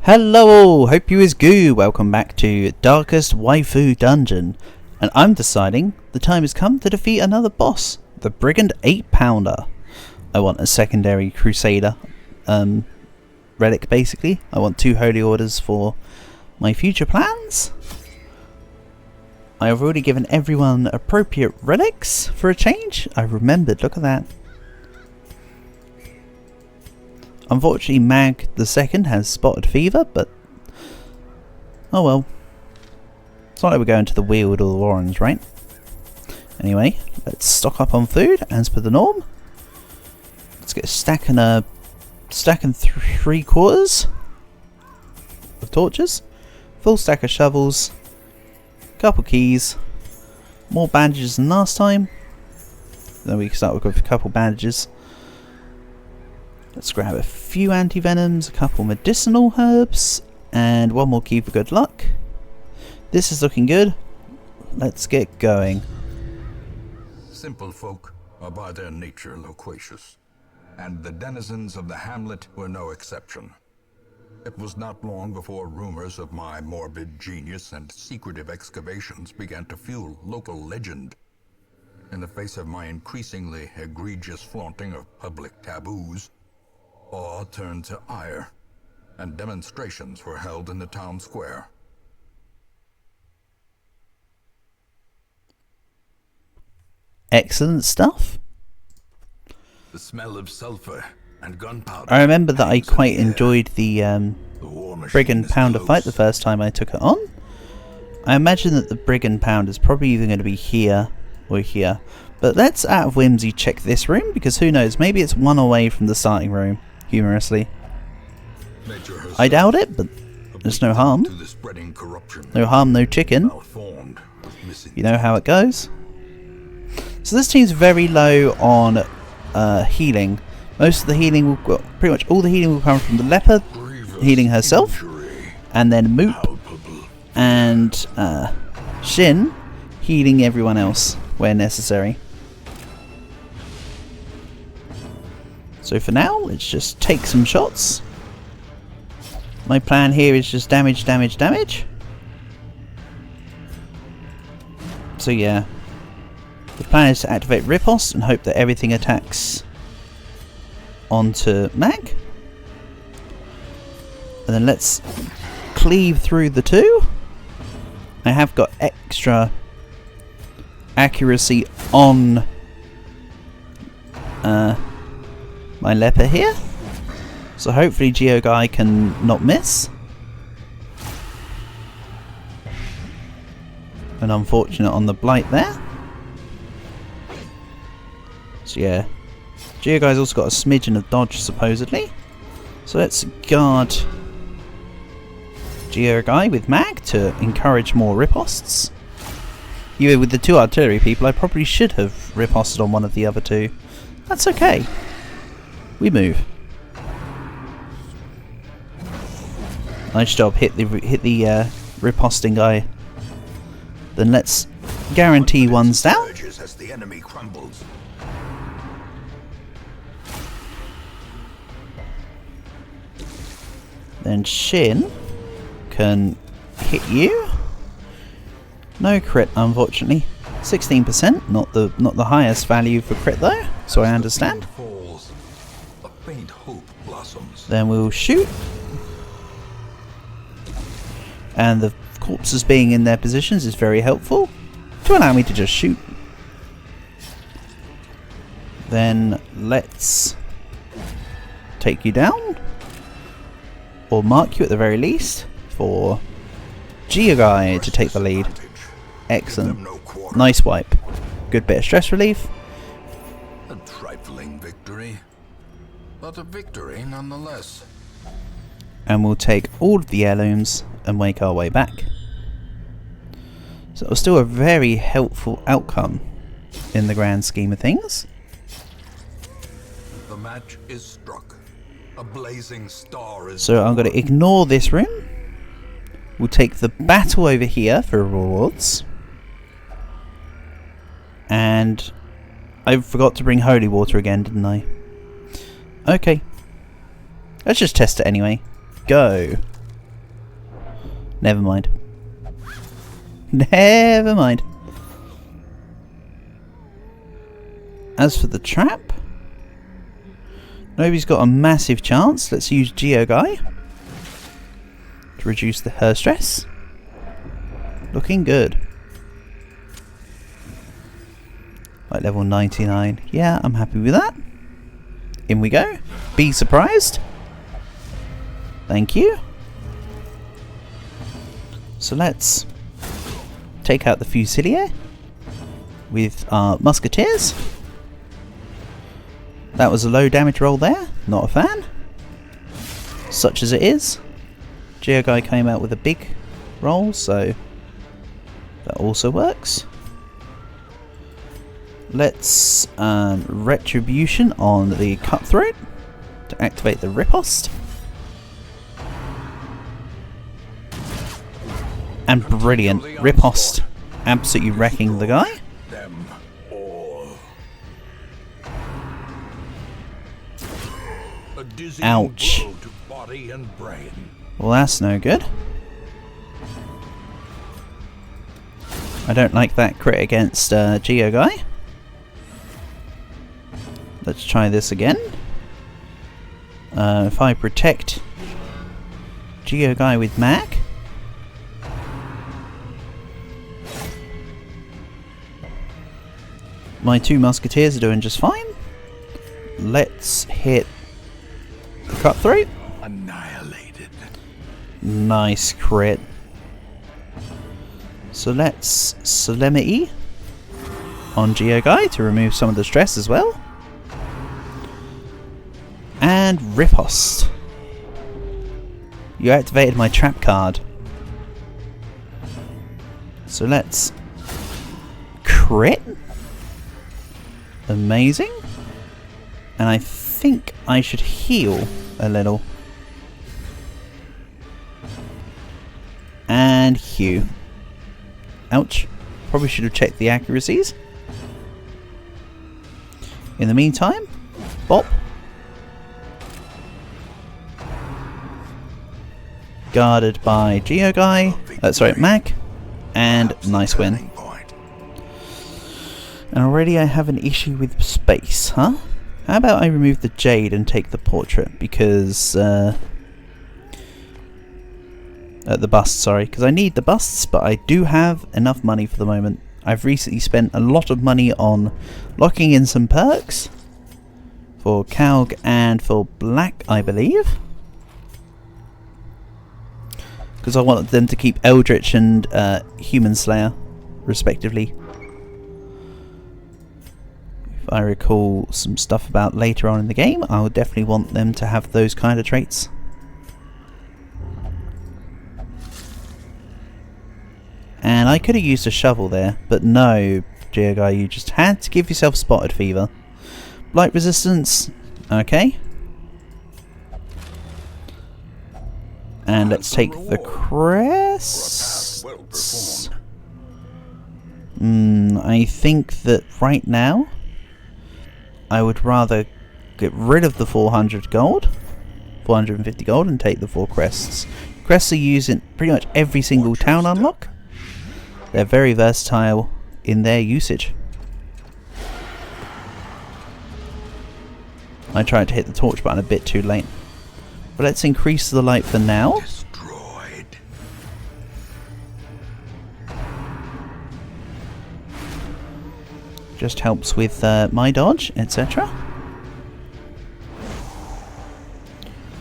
Hello all, hope you is good. Welcome back to Darkest Waifu Dungeon. And I'm deciding the time has come to defeat another boss, the Brigand 8-pounder. I want a secondary Crusader relic basically. I want 2 Holy Orders for my future plans. I have already given everyone appropriate relics for a change. I remembered, look at that. Unfortunately, Mag the Second has spotted fever, but oh well. It's not like we're going to the Weald or the Warrens, right? Anyway, let's stock up on food as per the norm. Let's get a stack and 3/4 of torches, full stack of shovels, couple keys, more bandages than last time. Then we can start with a couple bandages. Let's grab a few anti-venoms, a couple medicinal herbs, and 1 more key for good luck. This is looking good. Let's get going. Simple folk are by their nature loquacious, and the denizens of the hamlet were no exception. It was not long before rumors of my morbid genius and secretive excavations began to fuel local legend. In the face of my increasingly egregious flaunting of public taboos, awe turned to ire, and demonstrations were held in the town square. Excellent stuff. The smell of sulfur and gunpowder. I remember that I quite enjoyed the Brigand Pounder fight the first time I took it on. I imagine that the Brigand Pounder is probably either going to be here or here. But let's, out of whimsy, check this room, because who knows, maybe it's 1 away from the starting room, humorously. I doubt it, but there's no harm. No harm, no chicken. You know how it goes. So this team's very low on healing. Most of the healing will, pretty much all the healing will come from the leper healing herself, and then Moop and Shin healing everyone else where necessary. So for now, let's just take some shots. My plan here is just damage, damage, damage. So yeah, the plan is to activate Riposte and hope that everything attacks onto Mag. And then let's cleave through the 2. I have got extra accuracy on my leper here, so hopefully Geo Guy can not miss. An unfortunate on the blight there. So yeah, Geo Guy's also got a smidgen of dodge supposedly. So let's guard Geo Guy with Mag to encourage more ripostes. Even with the 2 artillery people, I probably should have riposted on one of the other 2. That's okay. We move. Nice job, hit the riposting guy. Then let's guarantee one's down. Then Shin can hit you. No crit, unfortunately. 16%, not the highest value for crit though, so I understand. Then we'll shoot. And the corpses being in their positions is very helpful to allow me to just shoot. Then let's take you down, or mark you at the very least, for Geoguy to take the lead. Excellent. Nice wipe. Good bit of stress relief. A trifling victory, but a victory nonetheless. And we'll take all of the heirlooms and make our way back. So it was still a very helpful outcome in the grand scheme of things. The match is struck. A blazing star is so I'm going to ignore this room. We'll take the battle over here for rewards. And I forgot to bring holy water again, didn't I? Okay. Let's just test it anyway. Go. Never mind. Never mind. As for the trap, nobody's got a massive chance. Let's use Geoguy to reduce her stress. Looking good. Like level 99. Yeah, I'm happy with that. In we go. Be surprised. Thank you. So let's take out the Fusilier with our Musketeers. That was a low damage roll there. Not a fan. Such as it is. Geoguy came out with a big roll, so that also works. Let's Retribution on the Cutthroat to activate the Riposte. And brilliant. Riposte absolutely wrecking the guy. Ouch. Well, that's no good. I don't like that crit against Geoguy. Let's try this again. If I protect Geoguy with Mag. My two Musketeers are doing just fine. Let's hit the Cutthroat. Annihilated. Nice crit. So let's Solemnity on Geoguy to remove some of the stress as well. And Riposte. You activated my trap card. So let's crit. Amazing. And I think I should heal a little. And hew. Ouch. Probably should have checked the accuracies. In the meantime, bop. Guarded by Geoguy. Sorry, Mag. And nice win. And already I have an issue with space, huh? How about I remove the Jade and take the portrait? Because, the bust, sorry. Because I need the busts, but I do have enough money for the moment. I've recently spent a lot of money on locking in some perks. For Calg and for Black, I believe. Because I wanted them to keep Eldritch and Human Slayer, respectively. If I recall some stuff about later on in the game, I would definitely want them to have those kind of traits. And I could have used a shovel there, but no, Geoguy, you just had to give yourself Spotted Fever. Blight resistance, okay. And let's take the crests. I think that right now I would rather get rid of the 400 gold, 450 gold, and take the 4 crests. Crests are used in pretty much every single town unlock. They're very versatile in their usage. I tried to hit the torch button a bit too late. But let's increase the light for now. Destroyed. Just helps with my dodge, etc.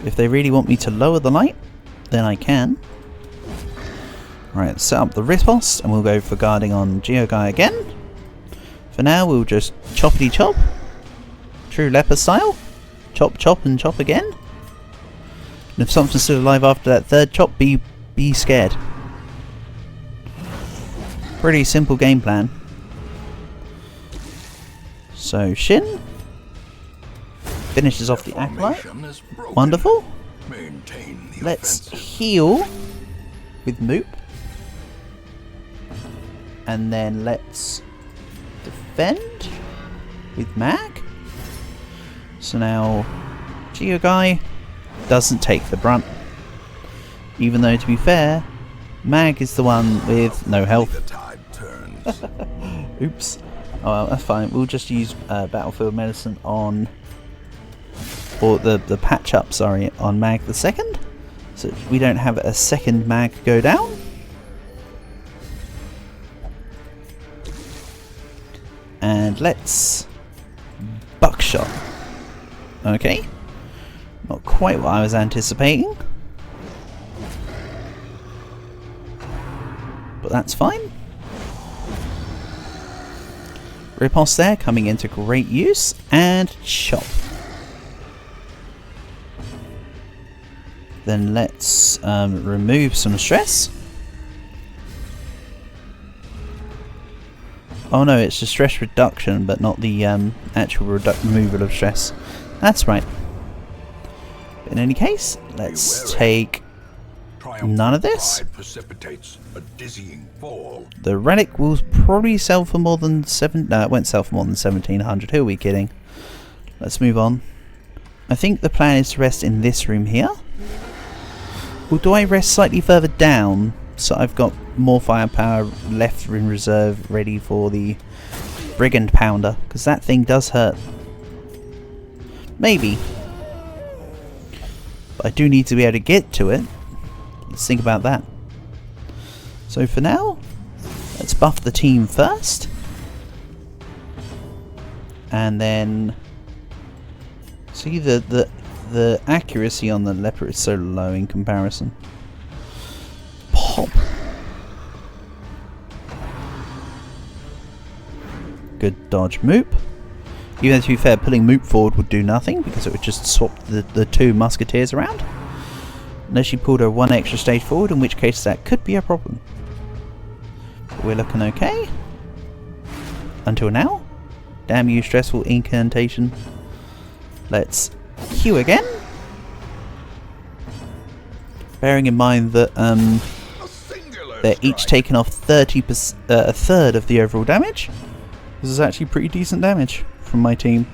If they really want me to lower the light, then I can. Right, set up the riposte and we'll go for guarding on Geoguy again. For now, we'll just choppity chop. True leper style. Chop, chop, and chop again. And if something's still alive after that third chop, be scared. Pretty simple game plan. So Shin finishes off the Acolyte. Wonderful. Let's heal with Moop. And then let's defend with Mag. So now Geoguy doesn't take the brunt. Even though, to be fair, Mag is the one with no health. The tide turns. Oops. Oh well, that's fine. We'll just use Battlefield Medicine on... or the patch up, sorry, on Mag the second. So we don't have a second Mag go down. And let's... buckshot. Okay. Not quite what I was anticipating. But that's fine. Riposte there, coming into great use. And chop. Then let's remove some stress. Oh no, it's the stress reduction, but not the actual removal of stress. That's right. In any case, let's take none of this. Precipitates a dizzying fall. The relic will probably sell for more than no, it won't sell for more than 1700. Who are we kidding? Let's move on. I think the plan is to rest in this room here. Or do I rest slightly further down so I've got more firepower left in reserve ready for the Brigand Pounder? Because that thing does hurt. Maybe. But I do need to be able to get to it. Let's think about that. So for now, let's buff the team first. And then... see, the accuracy on the leopard is so low in comparison. Pop! Good dodge Moop. Even though, to be fair, pulling Moop forward would do nothing because it would just swap the two musketeers around. Unless she pulled her one extra stage forward, in which case that could be a problem. But we're looking okay. Until now. Damn you, stressful incantation. Let's Q again. Bearing in mind that they're each taking off 30%, a third of the overall damage. This is actually pretty decent damage from my team.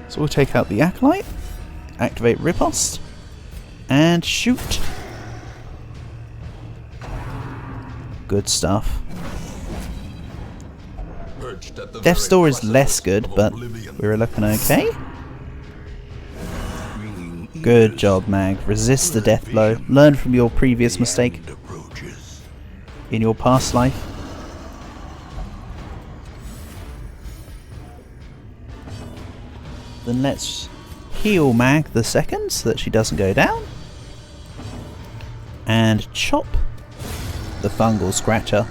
So we'll take out the Acolyte, activate Riposte, and shoot. Good stuff. Death's Door is less good, but we're looking okay. Good job, Mag. Resist the death blow. Learn from your previous mistake in your past life. Then let's heal Mag the second so that she doesn't go down. And chop the fungal scratcher.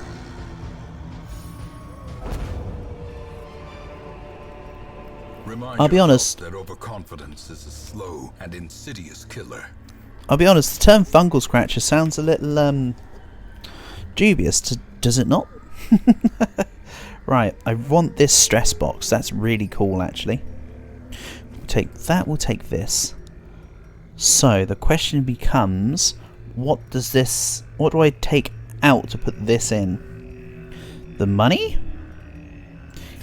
I'll be honest. That overconfidence is a slow and insidious killer. I'll be honest. The term fungal scratcher sounds a little dubious. Does it not? Right. I want this stress box. That's really cool, actually. We'll take that. We'll take this. So the question becomes, what does this? What do I take out to put this in? The money?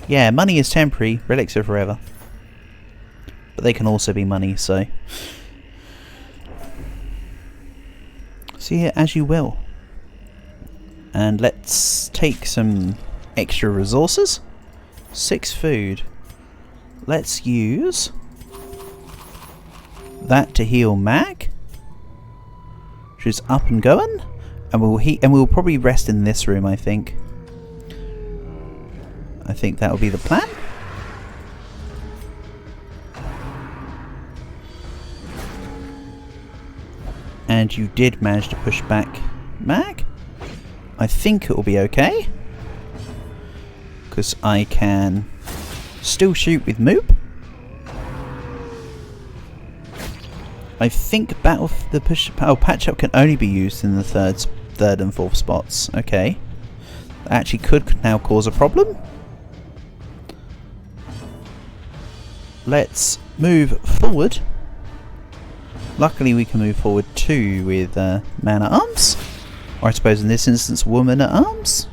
Yeah, money is temporary. Relics are forever. But they can also be money, so... see it as you will. And let's take some extra resources. 6 food. Let's use that to heal Mag, which is up and going. And we'll probably rest in this room, I think. I think that will be the plan. And you did manage to push back Mag. I think it will be okay. Because I can still shoot with Moop. I think patch up can only be used in the third and fourth spots. Okay. That actually could now cause a problem. Let's move forward. Luckily we can move forward too with man-at-arms. Or I suppose in this instance woman-at-arms.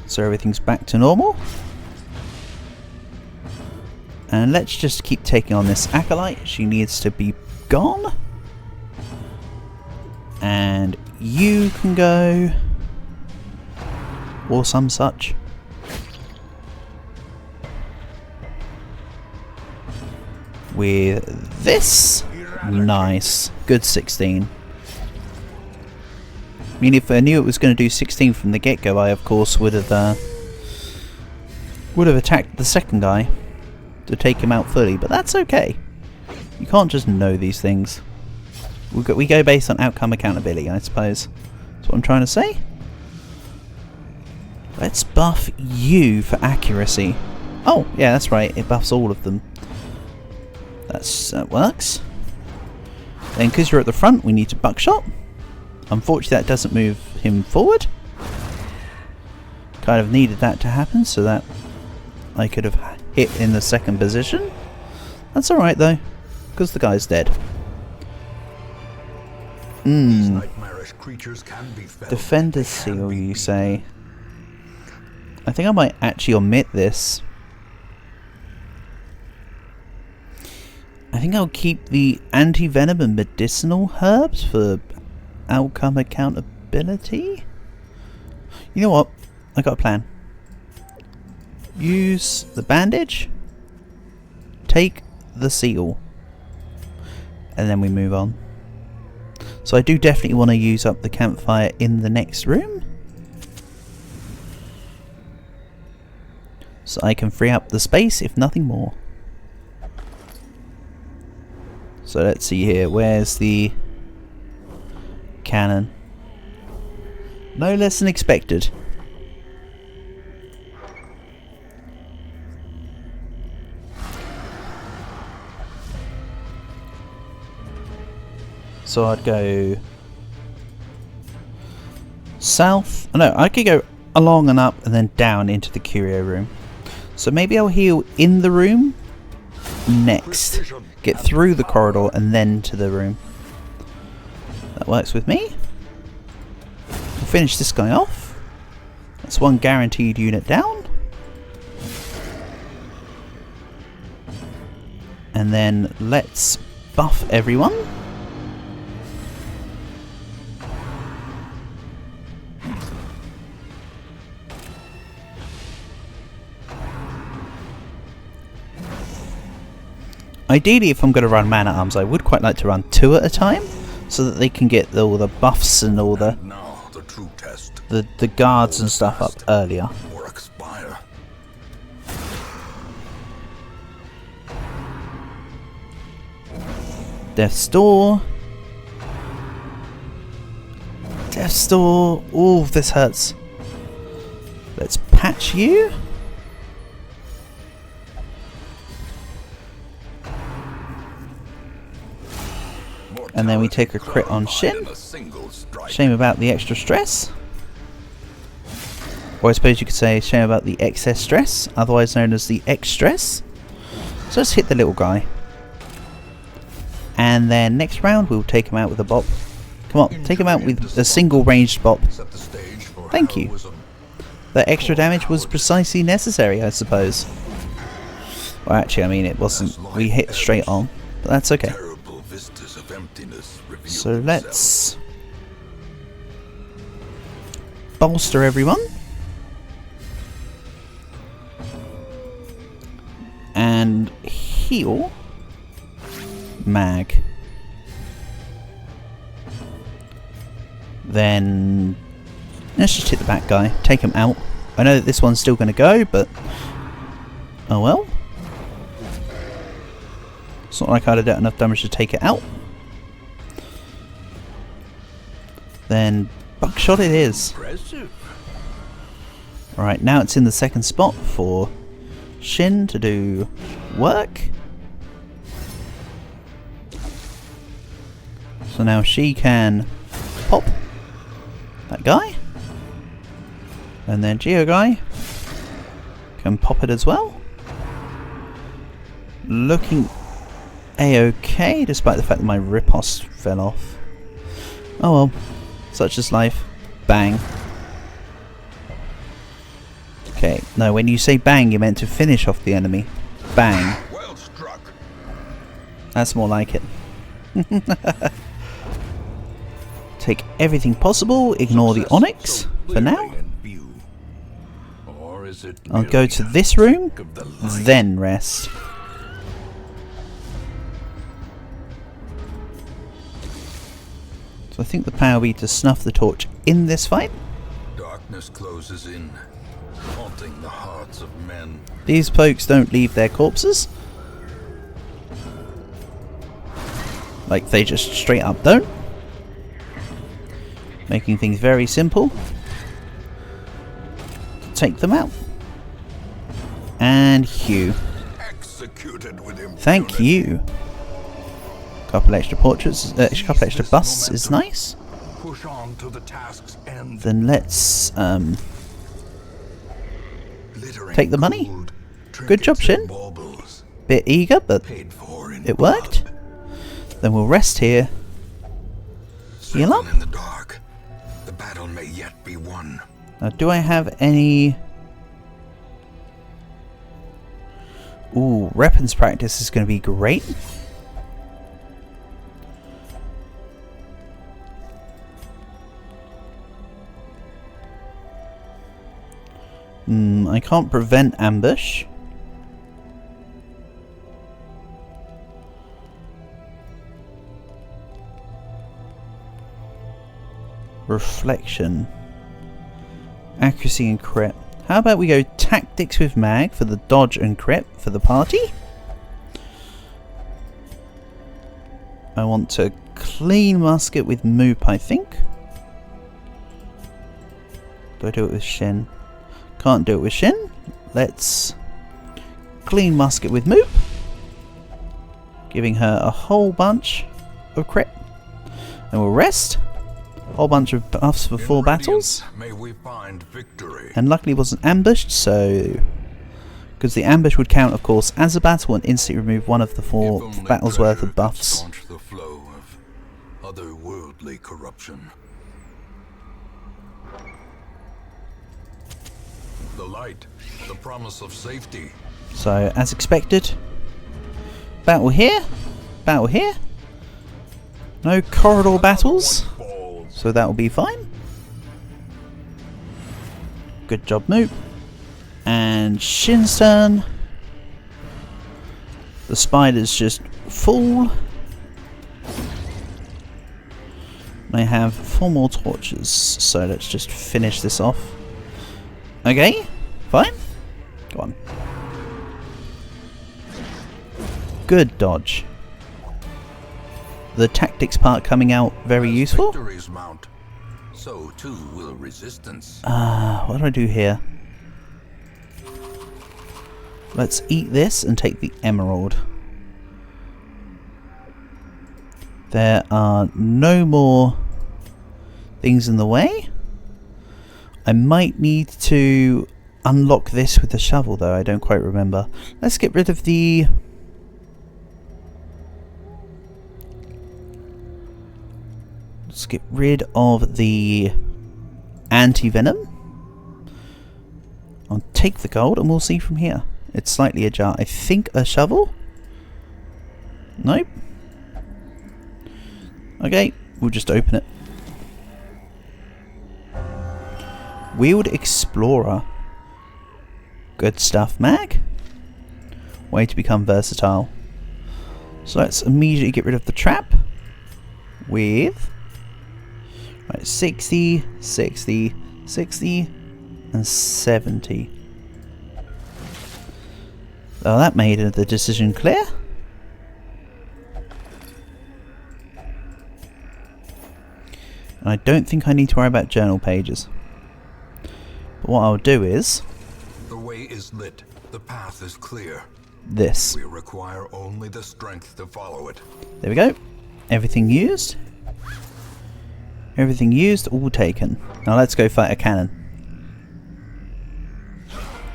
So everything's back to normal. And let's just keep taking on this Acolyte. She needs to be gone. And you can go. Or some such. With this. Nice. Good 16. I mean, if I knew it was going to do 16 from the get-go, I of course would have attacked the second guy to take him out fully, but that's okay. You can't just know these things. We go based on outcome accountability, I suppose. That's what I'm trying to say. Let's buff you for accuracy. Oh, yeah, that's right. It buffs all of them. That works. Then, because you're at the front, we need to buckshot. Unfortunately, that doesn't move him forward. Kind of needed that to happen so that I could have hit in the second position. That's alright though, because the guy's dead. Defender's seal, you say? I think I might actually omit this. I think I'll keep the anti-venom and medicinal herbs for outcome accountability. You know what? I got a plan. Use the bandage. Take the seal. And then we move on. So I do definitely want to use up the campfire in the next room. So I can free up the space, if nothing more. So let's see here. Where's the cannon? No less than expected. So I'd go south. No, I could go along and up and then down into the curio room. So maybe I'll heal in the room next. Get through the corridor and then to the room. That works with me. We'll finish this guy off. That's one guaranteed unit down. And then let's buff everyone. Ideally, if I'm going to run man-at-arms, I would quite like to run 2 at a time, so that they can get all the buffs and all the the guards and stuff up earlier. Death's Door. Death's Door. Oh, this hurts. Let's patch you. And then we take a crit on Shin. Shame about the extra stress. Or I suppose you could say shame about the excess stress, otherwise known as the X stress. So let's hit the little guy. And then next round we'll take him out with a bop. Come on, take him out with a single ranged bop. Thank you. That extra damage was precisely necessary, I suppose. Well, actually, I mean, it wasn't. We hit straight on, but that's okay. So let's bolster everyone. And heal Mag. Then let's just hit the back guy, take him out. I know that this one's still going to go, but oh well. It's not like I'd have done enough damage to take it out. Then buckshot it is. Right, now it's in the second spot for Shin to do work. So now she can pop that guy. And then Geo guy can pop it as well. Looking a-okay, despite the fact that my riposte fell off. Oh well, such is life. Bang. Okay, no, when you say bang, you meant to finish off the enemy. Bang. Well struck. That's more like it. Take everything possible, ignore the onyx for now. I'll go to this room, then rest. So I think the plan will be to snuff the torch in this fight. Darkness closes in, haunting the hearts of men. These folks don't leave their corpses. Like, they just straight up don't. Making things very simple. Take them out. And Hugh. Executed with impunity. Thank you. Couple extra portraits, couple extra busts is nice. Push on to the task's end. Then let's take the money. Good job, Shin. Bit eager, but it worked. Then we'll rest here. Heal up. In the dark, the battle may yet be won. Now, do I have any? Ooh, weapons practice is going to be great. I can't prevent ambush. Reflection. Accuracy and crit. How about we go tactics with mag for the dodge and crit for the party? I want to clean musket with Moop, I think. Do I do it with Shin? Can't do it with Shin. Let's clean musket with Moop. Giving her a whole bunch of crit. And we'll rest. Whole bunch of buffs for 4 battles. May we find victory. And luckily wasn't ambushed, so... Because the ambush would count, of course, as a battle and instantly remove one of the 4 battles worth of buffs. Staunch the flow of otherworldly corruption. The light, the promise of safety. So, as expected, battle here, battle here. No corridor battles, so that will be fine. Good job, Moop. And Shin's turn. The spiders just fall. I have 4 more torches, so let's just finish this off. Okay, fine. Go on. Good dodge. The tactics part coming out very useful. Victories mount, so too will resistance. What do I do here? Let's eat this and take the emerald. There are no more things in the way. I might need to unlock this with the shovel, though. I don't quite remember. Let's get rid of the... Let's get rid of the anti-venom. I'll take the gold and we'll see from here. It's slightly ajar. I think a shovel? Nope. Okay, we'll just open it. Wheeled Explorer. Good stuff, Mag. Way to become versatile. So let's immediately get rid of the trap. With... Right, 60, 60, 60, and 70. Oh, that made the decision clear. And I don't think I need to worry about journal pages. But what I'll do is... The way is lit. The path is clear. This. We require only the strength to follow it. There we go. Everything used. Everything used, all taken. Now let's go fight a cannon.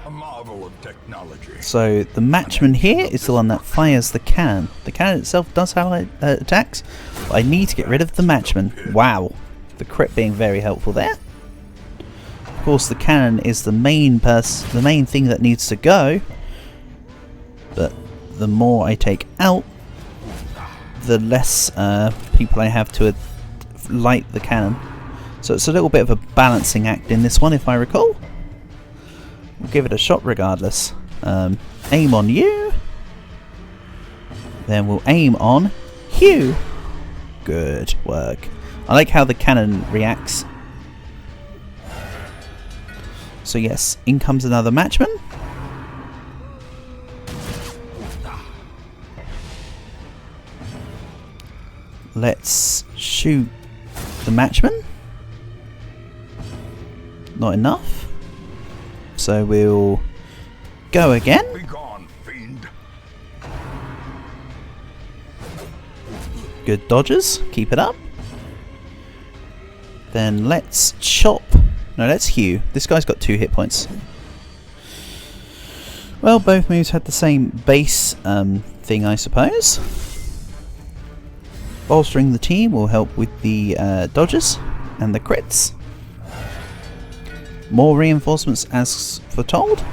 A marvel of technology. So the matchman here is the one that fires the cannon. The cannon itself does have attacks, but I need to get rid of the matchman. Wow. The crit being very helpful there. Of course, the cannon is the main thing that needs to go. But the more I take out, the less people I have to light the cannon. So it's a little bit of a balancing act in this one, if I recall. We'll give it a shot regardless. Aim on you. Then we'll aim on Hugh. Good work. I like how the cannon reacts. So yes, in comes another matchman. Let's shoot the matchman. Not enough. So we'll go again. Be gone, fiend. Good dodges. Keep it up. Then let's chop. No, let's hew. This guy's got 2 hit points. Well, both moves had the same base thing, I suppose. Bolstering the team will help with the dodges and the crits. More reinforcements as foretold.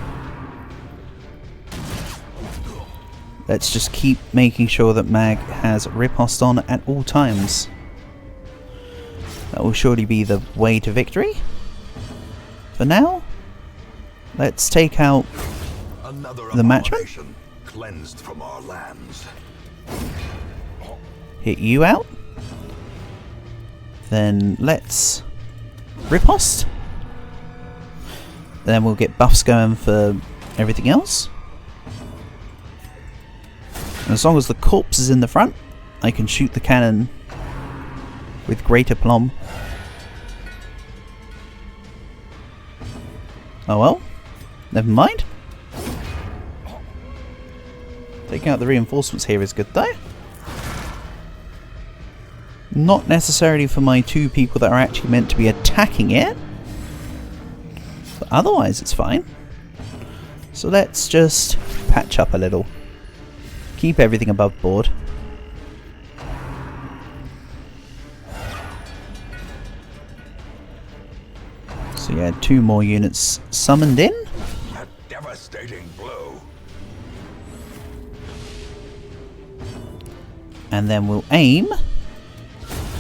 Let's just keep making sure that Mag has riposte on at all times. That will surely be the way to victory. For now, let's take out the matchman. Cleansed from our lands. Hit you out. Then let's riposte. Then we'll get buffs going for everything else. And as long as the corpse is in the front, I can shoot the cannon with great aplomb. Oh well, never mind. Taking out the reinforcements here is good though. Not necessarily for my 2 people that are actually meant to be attacking it. But otherwise it's fine. So let's just patch up a little. Keep everything above board. So yeah, 2 more units summoned in. A devastating blow. And then we'll aim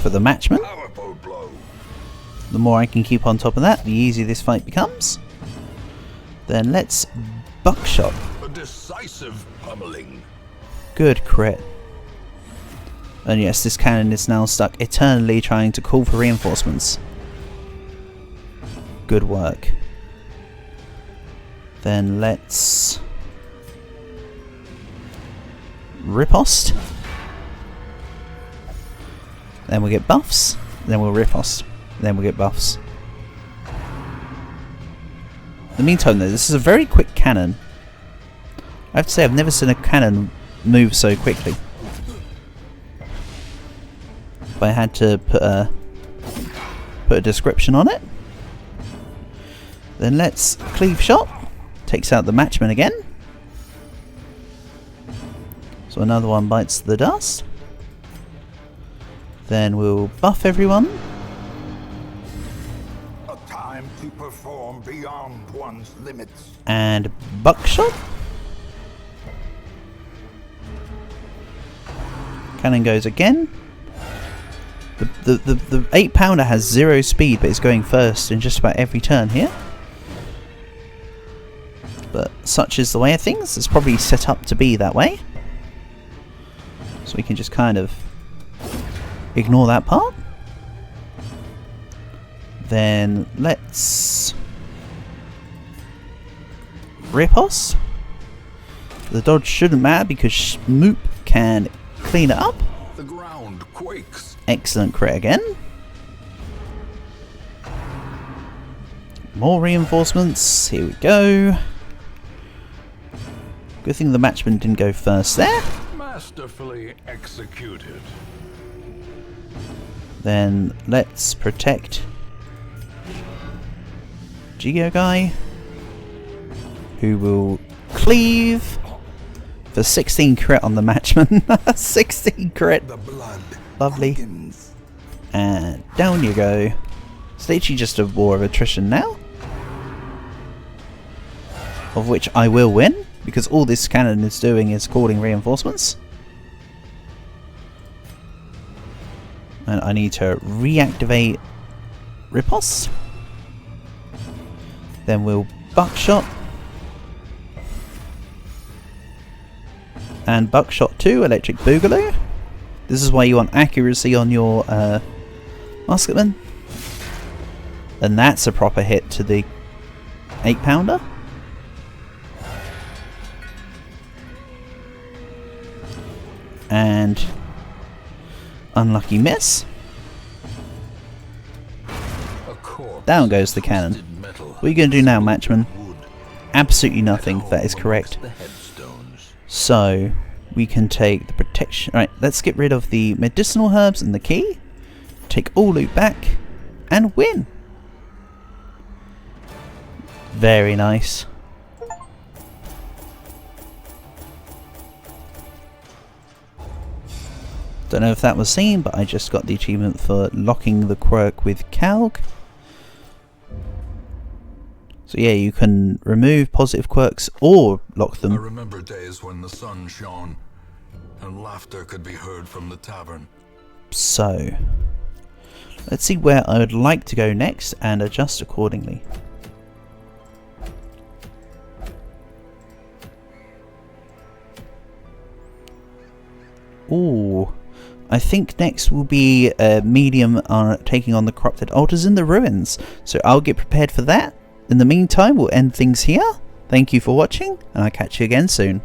for the matchman. Powerful blow. The more I can keep on top of that, the easier this fight becomes. Then let's buckshot. A decisive pummeling. Good crit. And yes, this cannon is now stuck eternally trying to call for reinforcements. Good work. Then let's riposte. Then we'll get buffs. Then we'll riposte. Then we'll get buffs. In the meantime though, this is a very quick cannon. I have to say I've never seen a cannon move so quickly. If I had to put a description on it. Then let's cleave shot. Takes out the matchman again. So another one bites the dust. Then we'll buff everyone. A time to perform beyond one's limits. And buckshot. Cannon goes again. The 8-pounder has 0 speed, but it's going first in just about every turn here. But such is the way of things. It's probably set up to be that way. So we can just kind of ignore that part. Then let's riposte. The dodge shouldn't matter because Schmoop can clean it up. The ground quakes. Excellent crit again. More reinforcements. Here we go. Good thing the matchman didn't go first there. Masterfully executed. Then let's protect Geo guy, who will cleave for 16 crit on the matchman. 16 crit. The blood. Lovely. Quickens. And down you go. It's literally just a war of attrition now. Of which I will win, because all this cannon is doing is calling reinforcements. And I need to reactivate Riposte. Then we'll Buckshot. And Buckshot 2, Electric Boogaloo. This is why you want accuracy on your musketman. And that's a proper hit to the 8-pounder. And unlucky miss. Down goes the cannon. What are you going to do now, Matchman? Absolutely nothing. That is correct. So we can take the protection. Right, let's get rid of the medicinal herbs and the key. Take all loot back and win. Very nice. Don't know if that was seen, but I just got the achievement for locking the quirk with Calg. So yeah, you can remove positive quirks or lock them. I remember days when the sun shone and laughter could be heard from the tavern. So let's see where I would like to go next and adjust accordingly. Ooh, I think next will be a medium taking on the corrupted altars in the ruins. So I'll get prepared for that. In the meantime, we'll end things here. Thank you for watching, and I'll catch you again soon.